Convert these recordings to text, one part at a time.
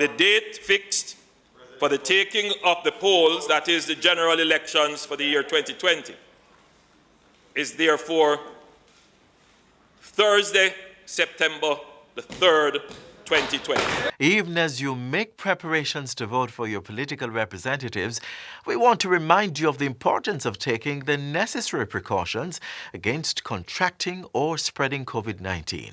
The date fixed for the taking of the polls, that is the general elections for the year 2020, is therefore Thursday, September the 3rd, 2020. Even as you make preparations to vote for your political representatives, we want to remind you of the importance of taking the necessary precautions against contracting or spreading COVID-19.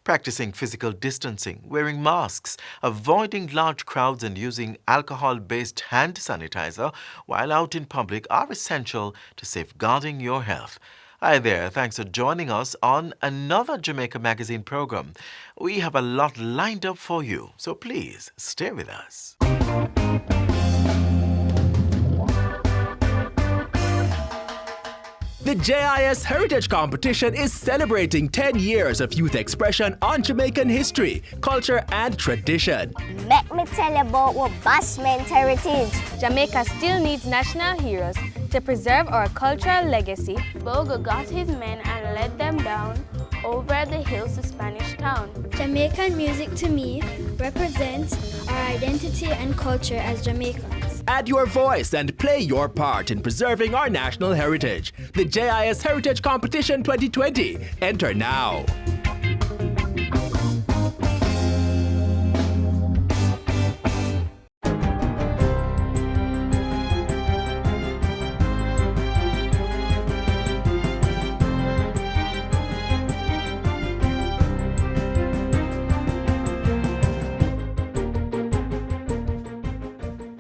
Practicing physical distancing, wearing masks, avoiding large crowds and using alcohol-based hand sanitizer while out in public are essential to safeguarding your health. Hi there, thanks for joining us on another Jamaica Magazine program. We have a lot lined up for you, so please stay with us. The JIS Heritage Competition is celebrating 10 years of youth expression on Jamaican history, culture and tradition. Let me tell you about what Bashment's heritage. Jamaica still needs national heroes to preserve our cultural legacy. Bogo got his men and led them down over the hills to Spanish Town. Jamaican music to me represents our identity and culture as Jamaicans. Add your voice and play your part in preserving our national heritage. The JIS Heritage Competition 2020. Enter now.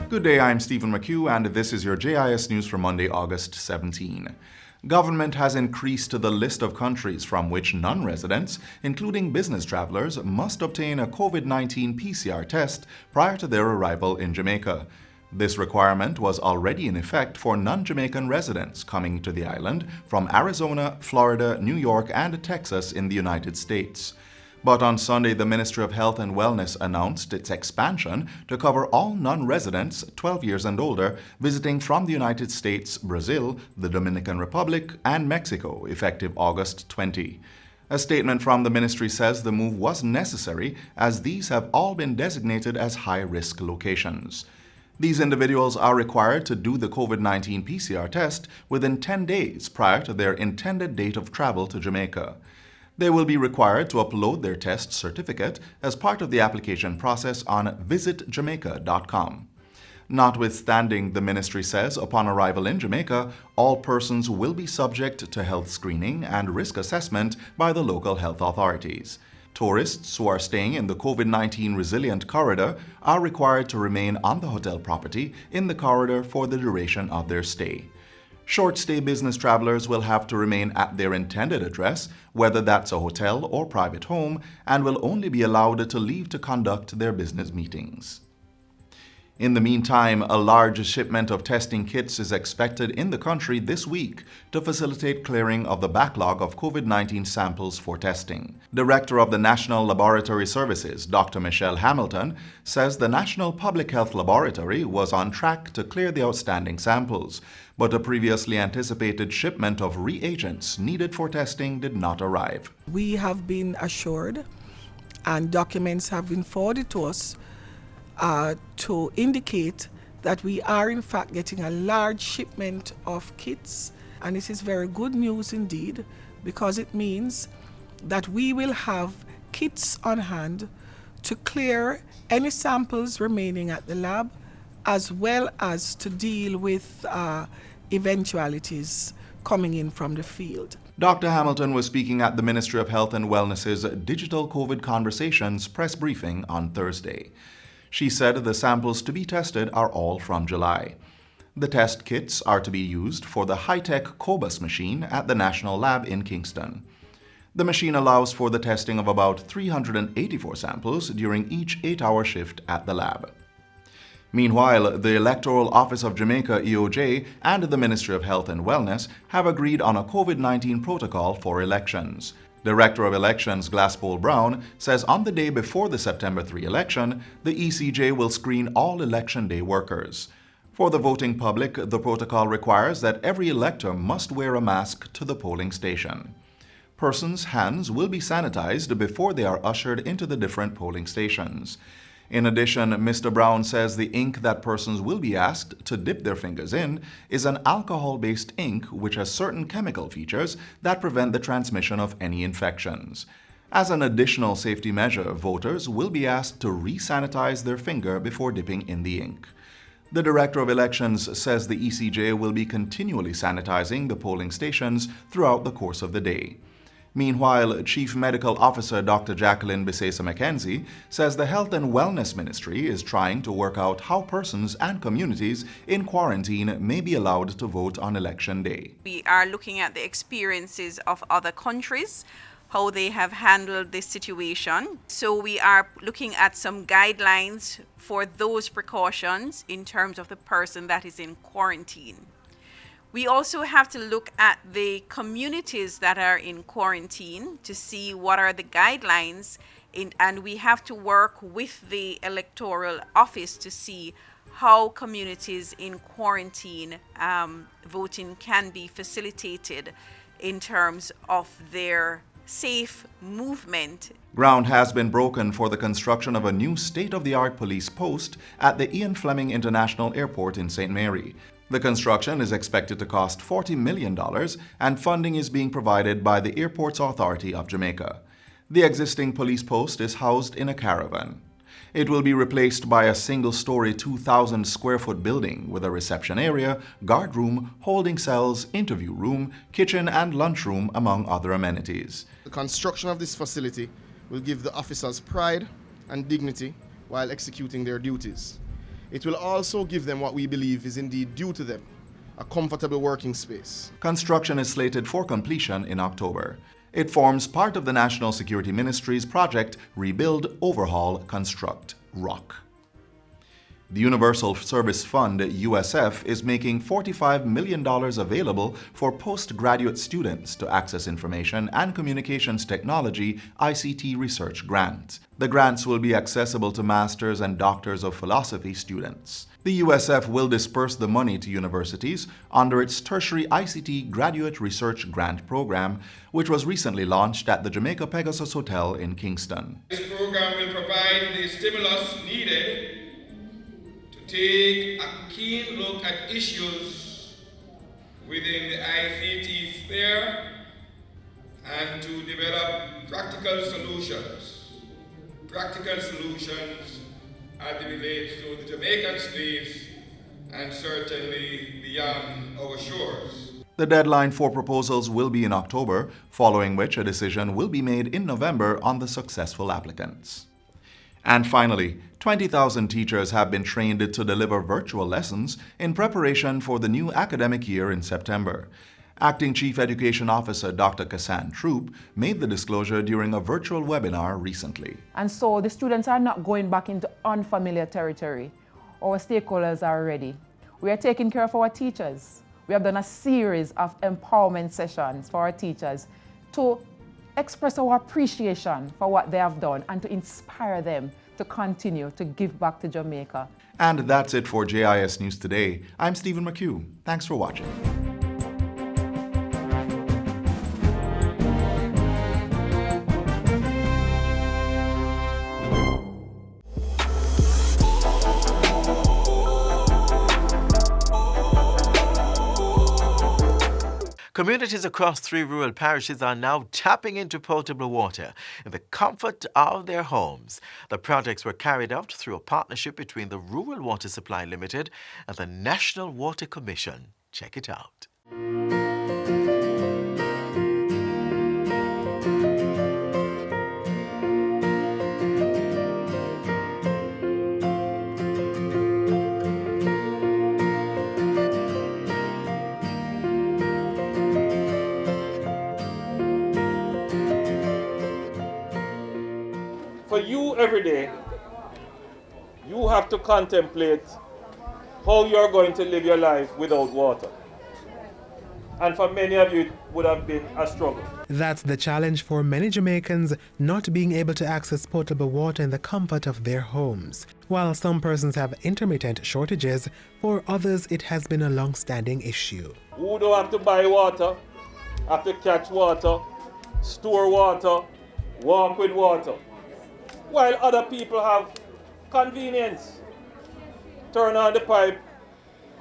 Good day, I'm Stephen McHugh, and this is your JIS News for Monday, August 17. Government has increased the list of countries from which non-residents, including business travelers, must obtain a COVID-19 PCR test prior to their arrival in Jamaica. This requirement was already in effect for non-Jamaican residents coming to the island from Arizona, Florida, New York, and Texas in the United States. But on Sunday, the Ministry of Health and Wellness announced its expansion to cover all non-residents 12 years and older visiting from the United States, Brazil, the Dominican Republic, and Mexico, effective August 20. A statement from the ministry says the move was necessary as these have all been designated as high-risk locations. These individuals are required to do the COVID-19 PCR test within 10 days prior to their intended date of travel to Jamaica. They will be required to upload their test certificate as part of the application process on visitjamaica.com. Notwithstanding, the ministry says, upon arrival in Jamaica, all persons will be subject to health screening and risk assessment by the local health authorities. Tourists who are staying in the COVID-19 resilient corridor are required to remain on the hotel property in the corridor for the duration of their stay. Short-stay business travelers will have to remain at their intended address, whether that's a hotel or private home, and will only be allowed to leave to conduct their business meetings. In the meantime, a large shipment of testing kits is expected in the country this week to facilitate clearing of the backlog of COVID-19 samples for testing. Director of the National Laboratory Services, Dr. Michelle Hamilton, says the National Public Health Laboratory was on track to clear the outstanding samples, but a previously anticipated shipment of reagents needed for testing did not arrive. We have been assured, and documents have been forwarded to us to indicate that we are in fact getting a large shipment of kits, and this is very good news indeed, because it means that we will have kits on hand to clear any samples remaining at the lab, as well as to deal with eventualities coming in from the field. Dr. Hamilton was speaking at the Ministry of Health and Wellness's Digital COVID Conversations press briefing on Thursday. She said the samples to be tested are all from July. The test kits are to be used for the high-tech Cobus machine at the National Lab in Kingston. The machine allows for the testing of about 384 samples during each 8-hour shift at the lab. Meanwhile, the Electoral Office of Jamaica EOJ and the Ministry of Health and Wellness have agreed on a COVID-19 protocol for elections. Director of Elections Glasspool Brown says on the day before the September 3 election, the ECJ will screen all election day workers. For the voting public, the protocol requires that every elector must wear a mask to the polling station. Persons' hands will be sanitized before they are ushered into the different polling stations. In addition, Mr. Brown says the ink that persons will be asked to dip their fingers in is an alcohol-based ink which has certain chemical features that prevent the transmission of any infections. As an additional safety measure, voters will be asked to re-sanitize their finger before dipping in the ink. The Director of Elections says the ECJ will be continually sanitizing the polling stations throughout the course of the day. Meanwhile, Chief Medical Officer Dr. Jacqueline Bisesa-McKenzie says the Health and Wellness Ministry is trying to work out how persons and communities in quarantine may be allowed to vote on Election Day. We are looking at the experiences of other countries, how they have handled this situation. So we are looking at some guidelines for those precautions in terms of the person that is in quarantine. We also have to look at the communities that are in quarantine to see what are the guidelines, and we have to work with the electoral office to see how communities in quarantine voting can be facilitated in terms of their safe movement. Ground has been broken for the construction of a new state-of-the-art police post at the Ian Fleming International Airport in St. Mary. The construction is expected to cost $40 million, and funding is being provided by the Airports Authority of Jamaica. The existing police post is housed in a caravan. It will be replaced by a single-story 2,000-square-foot building with a reception area, guard room, holding cells, interview room, kitchen and lunchroom, among other amenities. The construction of this facility will give the officers pride and dignity while executing their duties. It will also give them what we believe is indeed due to them, a comfortable working space. Construction is slated for completion in October. It forms part of the National Security Ministry's project Rebuild, Overhaul, Construct, ROC. The Universal Service Fund, USF, is making $45 million available for postgraduate students to access information and communications technology ICT research grants. The grants will be accessible to Masters and Doctors of Philosophy students. The USF will disperse the money to universities under its Tertiary ICT Graduate Research Grant Program, which was recently launched at the Jamaica Pegasus Hotel in Kingston. This program will provide the stimulus needed to take a keen look at issues within the ICT sphere and to develop practical solutions as it relates to the Jamaican space and certainly beyond our shores. The deadline for proposals will be in October, following which a decision will be made in November on the successful applicants. And finally, 20,000 teachers have been trained to deliver virtual lessons in preparation for the new academic year in September. Acting Chief Education Officer Dr. Kassan Troop made the disclosure during a virtual webinar recently. And so the students are not going back into unfamiliar territory. Our stakeholders are ready. We are taking care of our teachers. We have done a series of empowerment sessions for our teachers to express our appreciation for what they have done and to inspire them to continue to give back to Jamaica. And that's it for JIS News Today. I'm Stephen McHugh. Thanks for watching. Communities across 3 rural parishes are now tapping into potable water in the comfort of their homes. The projects were carried out through a partnership between the Rural Water Supply Limited and the National Water Commission. Check it out. For you every day, you have to contemplate how you're going to live your life without water. And for many of you, it would have been a struggle. That's the challenge for many Jamaicans, not being able to access potable water in the comfort of their homes. While some persons have intermittent shortages, for others it has been a long-standing issue. Who don't have to buy water, have to catch water, store water, walk with water. While other people have Convenience. Turn on the pipe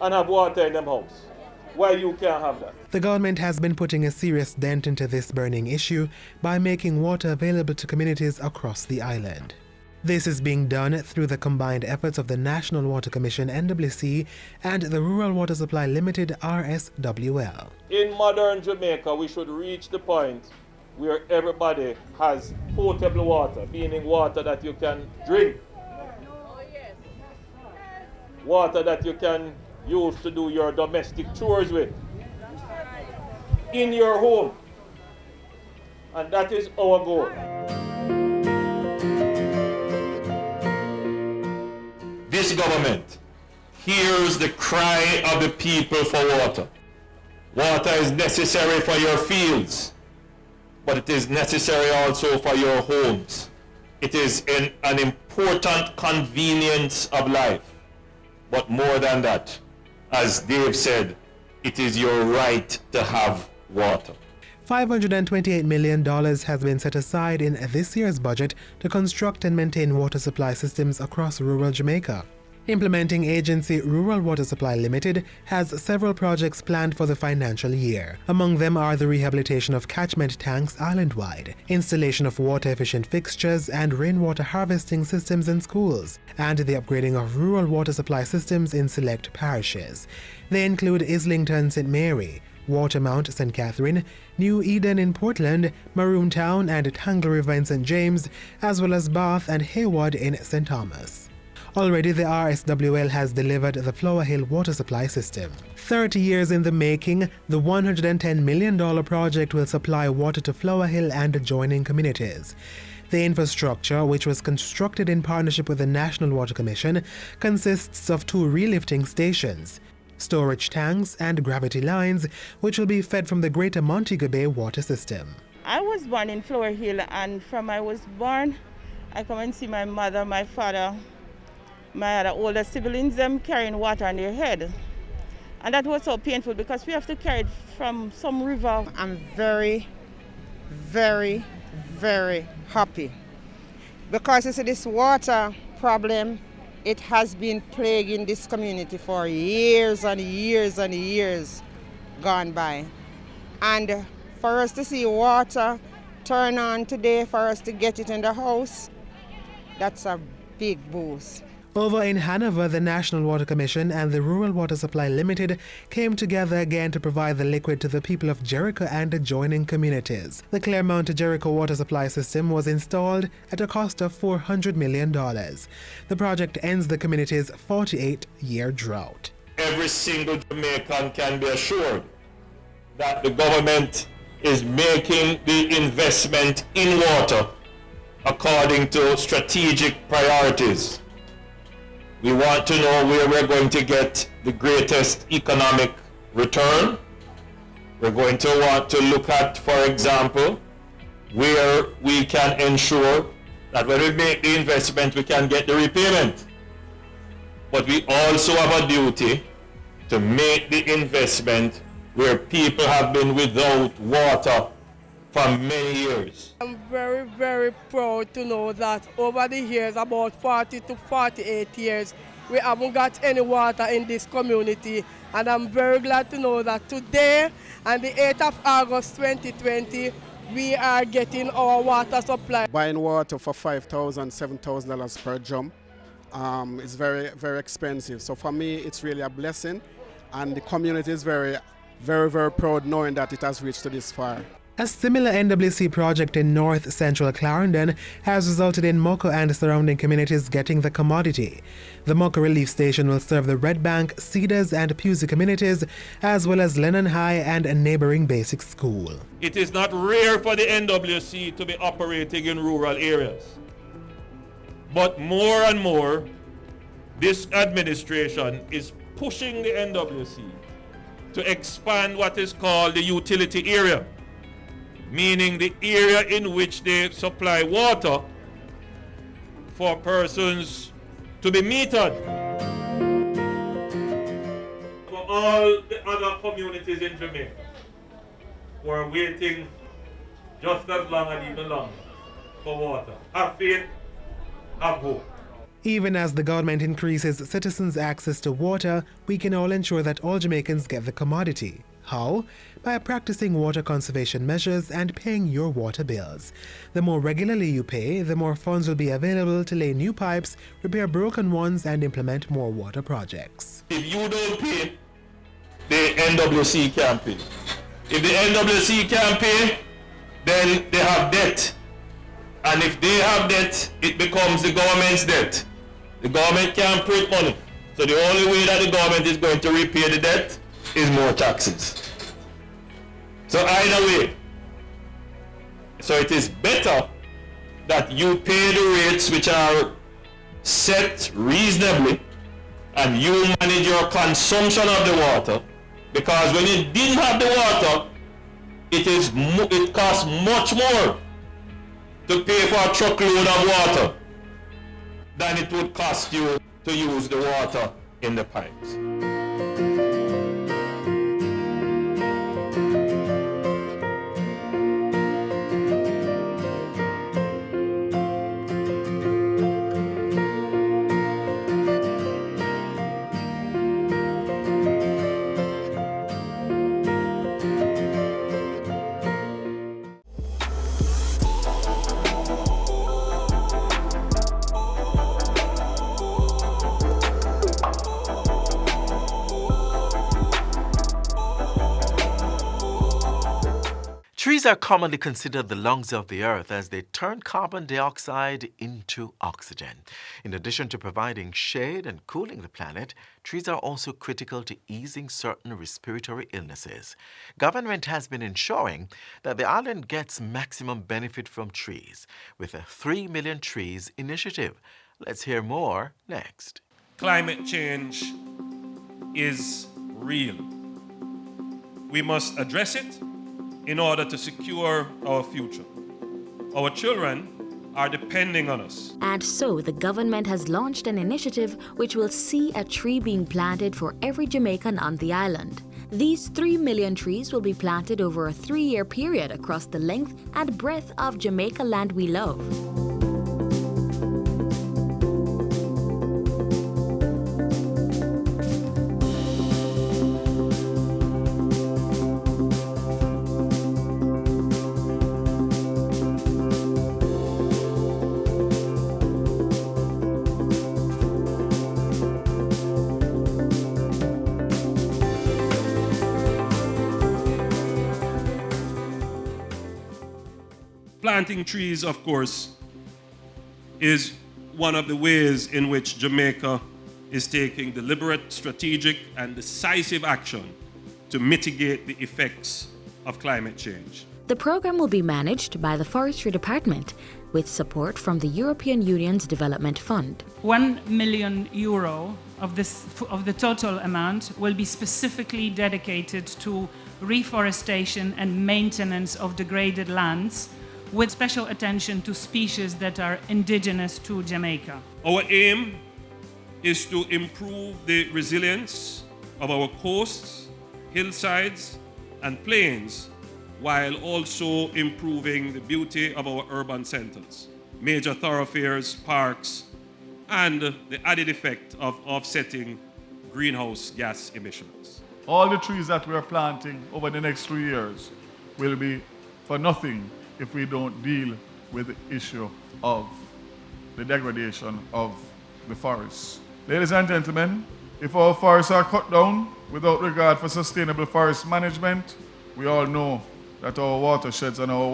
and have water in them house. Why you can't have that? The government has been putting a serious dent into this burning issue by making water available to communities across the island. This is being done through the combined efforts of the National Water Commission (NWC) and the Rural Water Supply Limited (RSWL). In modern Jamaica, we should reach the point where everybody has potable water, meaning water that you can drink, water that you can use to do your domestic chores with in your home. And that is our goal. This government hears the cry of the people for water. Water is necessary for your fields, but it is necessary also for your homes. It is an important convenience of life. But more than that, as Dave said, it is your right to have water. $528 million has been set aside in this year's budget to construct and maintain water supply systems across rural Jamaica. Implementing agency Rural Water Supply Limited has several projects planned for the financial year. Among them are the rehabilitation of catchment tanks island-wide, installation of water-efficient fixtures and rainwater harvesting systems in schools, and the upgrading of rural water supply systems in select parishes. They include Islington St. Mary, Watermount St. Catherine, New Eden in Portland, Maroon Town and Tangle River in St. James, as well as Bath and Hayward in St. Thomas. Already, the RSWL has delivered the Flower Hill water supply system. 30 years in the making, the $110 million project will supply water to Flower Hill and adjoining communities. The infrastructure, which was constructed in partnership with the National Water Commission, consists of 2 relifting stations, storage tanks and gravity lines, which will be fed from the Greater Montego Bay water system. I was born in Flower Hill, and from I was born, I come and see my mother, my father, my other older siblings, them carrying water on their head. And that was so painful because we have to carry it from some river. I'm very, very, very happy because you see this water problem, it has been plaguing this community for years and years and years gone by. And for us to see water turn on today, for us to get it in the house, that's a big boost. Over in Hanover, the National Water Commission and the Rural Water Supply Limited came together again to provide the liquid to the people of Jericho and adjoining communities. The Claremont to Jericho water supply system was installed at a cost of $400 million. The project ends the community's 48-year drought. Every single Jamaican can be assured that the government is making the investment in water according to strategic priorities. We want to know where we're going to get the greatest economic return. We're going to want to look at, for example, where we can ensure that when we make the investment, we can get the repayment. But we also have a duty to make the investment where people have been without water for many years. I'm very, very proud to know that over the years, about 40 to 48 years, we haven't got any water in this community. And I'm very glad to know that today, on the 8th of August 2020, we are getting our water supply. Buying water for $5,000, $7,000 per drum is very, very expensive. So for me, it's really a blessing. And the community is very, very, very proud knowing that it has reached to this far. A similar NWC project in north central Clarendon has resulted in Moko and surrounding communities getting the commodity. The Moko Relief Station will serve the Red Bank, Cedars and Pusey communities, as well as Lennon High and a neighboring basic school. It is not rare for the NWC to be operating in rural areas. But more and more, this administration is pushing the NWC to expand what is called the utility area, meaning the area in which they supply water for persons to be metered. For all the other communities in Jamaica who are waiting just as long and even longer for water, have faith, have hope. Even as the government increases citizens' access to water, we can all ensure that all Jamaicans get the commodity. How? By practicing water conservation measures and paying your water bills. The more regularly you pay, the more funds will be available to lay new pipes, repair broken ones, and implement more water projects. If you don't pay, the NWC can't pay. If the NWC can't pay, then they have debt. And if they have debt, it becomes the government's debt. The government can't print money. So the only way that the government is going to repay the debt is more taxes. So either way, so it is better that you pay the rates which are set reasonably and you manage your consumption of the water, because when you didn't have the water, it costs much more to pay for a truckload of water than it would cost you to use the water in the pipes. Trees are commonly considered the lungs of the earth as they turn carbon dioxide into oxygen. In addition to providing shade and cooling the planet, trees are also critical to easing certain respiratory illnesses. Government has been ensuring that the island gets maximum benefit from trees with a 3 million trees initiative. Let's hear more next. Climate change is real. We must address it in order to secure our future. Our children are depending on us. And so the government has launched an initiative which will see a tree being planted for every Jamaican on the island. These 3 million trees will be planted over a 3-year period across the length and breadth of Jamaica land we love. Planting trees, of course, is one of the ways in which Jamaica is taking deliberate, strategic, and decisive action to mitigate the effects of climate change. The program will be managed by the Forestry Department with support from the European Union's Development Fund. €1 million of the total amount will be specifically dedicated to reforestation and maintenance of degraded lands, with special attention to species that are indigenous to Jamaica. Our aim is to improve the resilience of our coasts, hillsides, and plains, while also improving the beauty of our urban centers, major thoroughfares, parks, and the added effect of offsetting greenhouse gas emissions. All the trees that we are planting over the next 3 years will be for nothing if we don't deal with the issue of the degradation of the forests. Ladies and gentlemen, if our forests are cut down without regard for sustainable forest management, we all know that our watersheds and our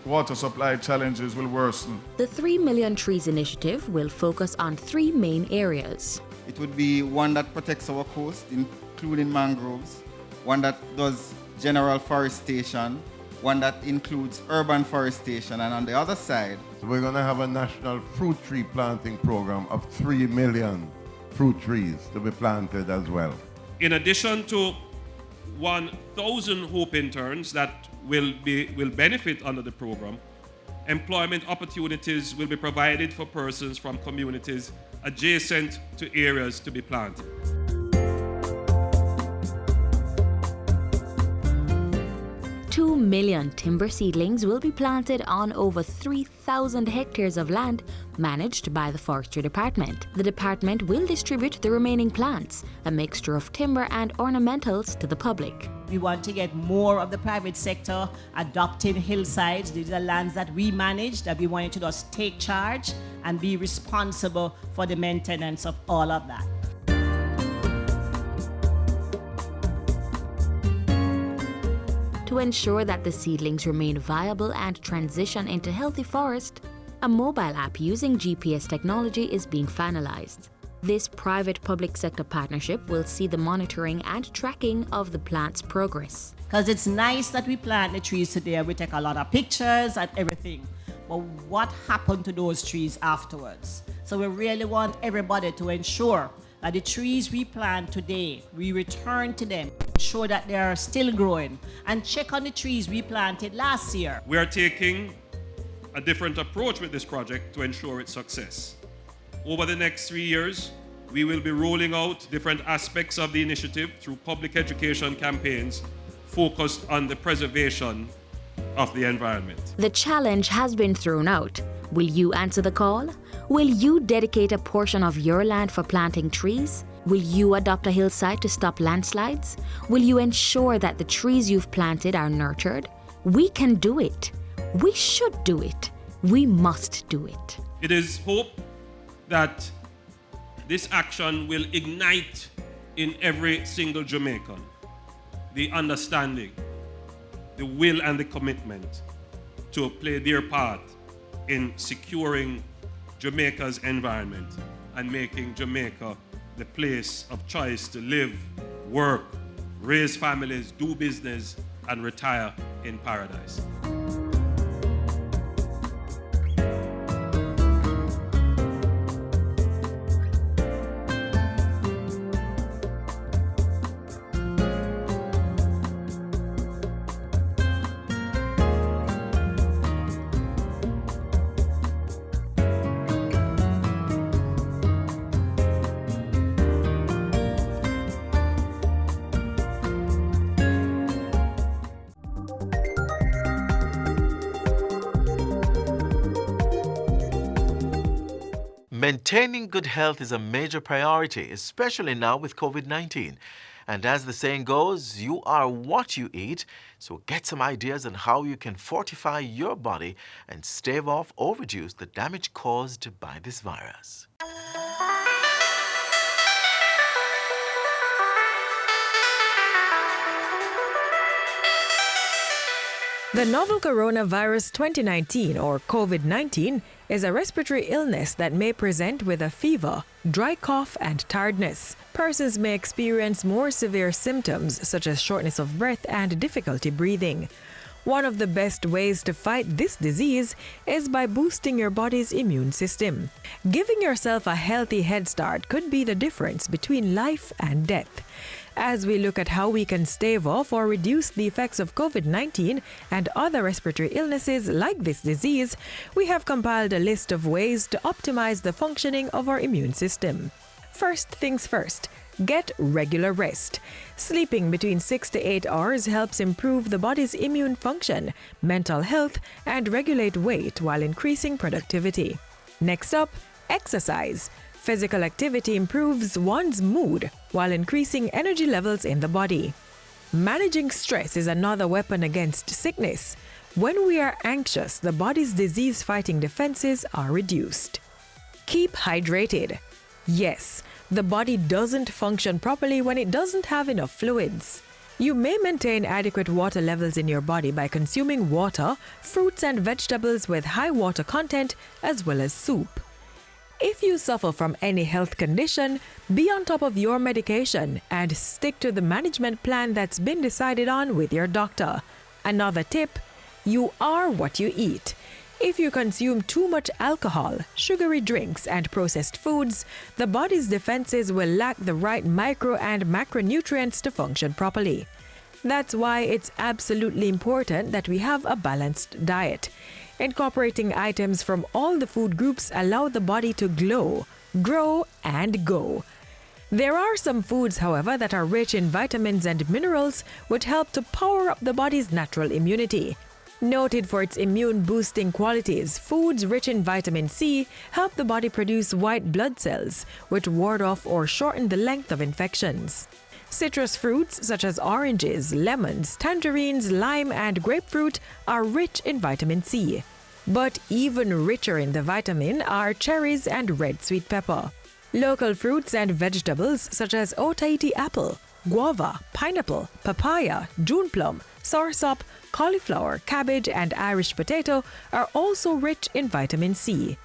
water supply challenges will worsen. The 3 million trees initiative will focus on 3 main areas. It would be one that protects our coast, including mangroves, one that does general forestation, one that includes urban forestation, and on the other side, so we're going to have a national fruit tree planting program of 3 million fruit trees to be planted as well. In addition to 1,000 Hope interns that will benefit under the program, employment opportunities will be provided for persons from communities adjacent to areas to be planted. 2 million timber seedlings will be planted on over 3,000 hectares of land managed by the Forestry Department. The department will distribute the remaining plants, a mixture of timber and ornamentals, to the public. We want to get more of the private sector adopting hillsides. These are lands that we manage, that we want to just take charge and be responsible for the maintenance of all of that. To ensure that the seedlings remain viable and transition into healthy forest, a mobile app using GPS technology is being finalized. This private-public sector partnership will see the monitoring and tracking of the plant's progress. Because it's nice that we plant the trees today, we take a lot of pictures and everything, but what happened to those trees afterwards? So we really want everybody to ensure that the trees we plant today, we return to them, ensure that they are still growing, and check on the trees we planted last year. We are taking a different approach with this project to ensure its success. Over the next 3 years, we will be rolling out different aspects of the initiative through public education campaigns focused on the preservation of the environment. The challenge has been thrown out. Will you answer the call? Will you dedicate a portion of your land for planting trees? Will you adopt a hillside to stop landslides? Will you ensure that the trees you've planted are nurtured? We can do it. We should do it. We must do it. It is hope that this action will ignite in every single Jamaican the understanding, the will and the commitment to play their part in securing Jamaica's environment and making Jamaica the place of choice to live, work, raise families, do business, and retire in paradise. Maintaining good health is a major priority, especially now with COVID-19. And as the saying goes, you are what you eat, so get some ideas on how you can fortify your body and stave off or reduce the damage caused by this virus. The novel coronavirus 2019, or COVID-19, is a respiratory illness that may present with a fever, dry cough, and tiredness. Persons may experience more severe symptoms such as shortness of breath and difficulty breathing. One of the best ways to fight this disease is by boosting your body's immune system. Giving yourself a healthy head start could be the difference between life and death. As we look at how we can stave off or reduce the effects of COVID-19 and other respiratory illnesses like this disease, we have compiled a list of ways to optimize the functioning of our immune system. First things first, get regular rest. Sleeping between 6 to 8 hours helps improve the body's immune function, mental health, and regulate weight while increasing productivity. Next up, exercise. Physical activity improves one's mood while increasing energy levels in the body. Managing stress is another weapon against sickness. When we are anxious, the body's disease-fighting defenses are reduced. Keep hydrated. Yes, the body doesn't function properly when it doesn't have enough fluids. You may maintain adequate water levels in your body by consuming water, fruits and vegetables with high water content, as well as soup. If you suffer from any health condition, be on top of your medication and stick to the management plan that's been decided on with your doctor. Another tip, you are what you eat. If you consume too much alcohol, sugary drinks, and processed foods, the body's defenses will lack the right micro and macronutrients to function properly. That's why it's absolutely important that we have a balanced diet. Incorporating items from all the food groups allow the body to glow, grow, and go. There are some foods, however, that are rich in vitamins and minerals which help to power up the body's natural immunity. Noted for its immune-boosting qualities, foods rich in vitamin C help the body produce white blood cells, which ward off or shorten the length of infections. Citrus fruits such as oranges, lemons, tangerines, lime, and grapefruit are rich in vitamin C. But even richer in the vitamin are cherries and red sweet pepper. Local fruits and vegetables such as Otaiti apple, guava, pineapple, papaya, June plum, soursop, cauliflower, cabbage, and Irish potato are also rich in vitamin C.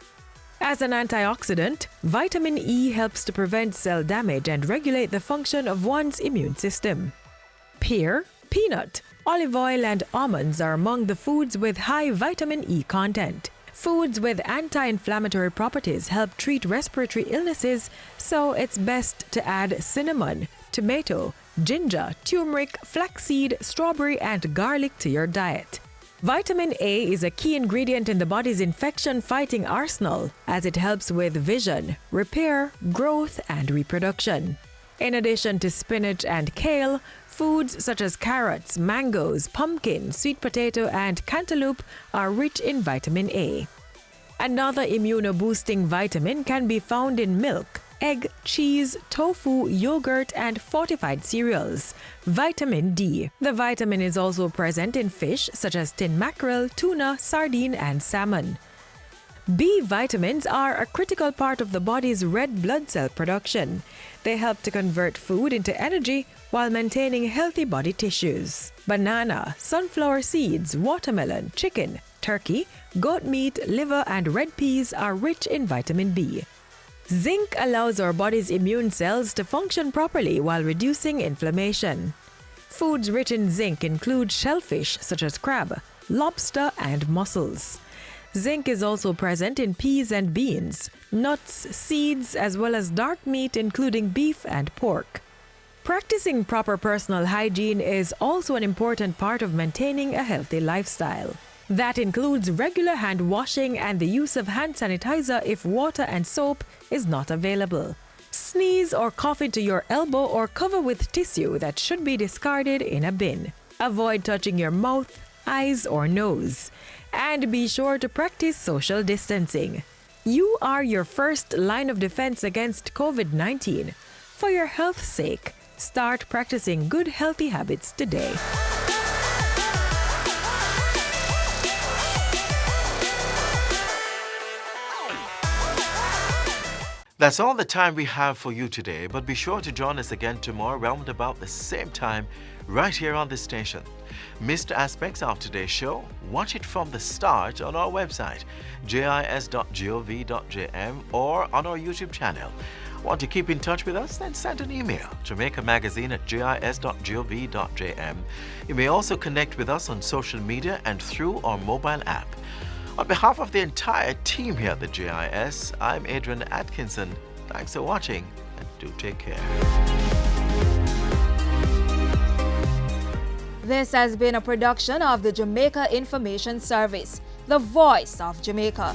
As an antioxidant, vitamin E helps to prevent cell damage and regulate the function of one's immune system. Pear, peanut, olive oil, and almonds are among the foods with high vitamin E content. Foods with anti-inflammatory properties help treat respiratory illnesses, so it's best to add cinnamon, tomato, ginger, turmeric, flaxseed, strawberry, and garlic to your diet. Vitamin A is a key ingredient in the body's infection-fighting arsenal, as it helps with vision, repair, growth, and reproduction. In addition to spinach and kale, foods such as carrots, mangoes, pumpkin, sweet potato, and cantaloupe are rich in vitamin A. Another immuno-boosting vitamin can be found in milk, egg, cheese, tofu, yogurt, and fortified cereals, vitamin D. The vitamin is also present in fish such as tin mackerel, tuna, sardine, and salmon. B vitamins are a critical part of the body's red blood cell production. They help to convert food into energy while maintaining healthy body tissues. Banana, sunflower seeds, watermelon, chicken, turkey, goat meat, liver, and red peas are rich in vitamin B. Zinc allows our body's immune cells to function properly while reducing inflammation. Foods rich in zinc include shellfish such as crab, lobster, and mussels. Zinc is also present in peas and beans, nuts, seeds, as well as dark meat including beef and pork. Practicing proper personal hygiene is also an important part of maintaining a healthy lifestyle. That includes regular hand washing and the use of hand sanitizer if water and soap is not available. Sneeze or cough into your elbow or cover with tissue that should be discarded in a bin. Avoid touching your mouth, eyes, or nose. And be sure to practice social distancing. You are your first line of defense against COVID-19. For your health's sake, start practicing good healthy habits today. That's all the time we have for you today, but be sure to join us again tomorrow around about the same time right here on this station. Missed aspects of today's show? Watch it from the start on our website, jis.gov.jm, or on our YouTube channel. Want to keep in touch with us? Then send an email, jamaicamagazine@jis.gov.jm. You may also connect with us on social media and through our mobile app. On behalf of the entire team here at the JIS, I'm Adrian Atkinson. Thanks for watching, and do take care. This has been a production of the Jamaica Information Service, the voice of Jamaica.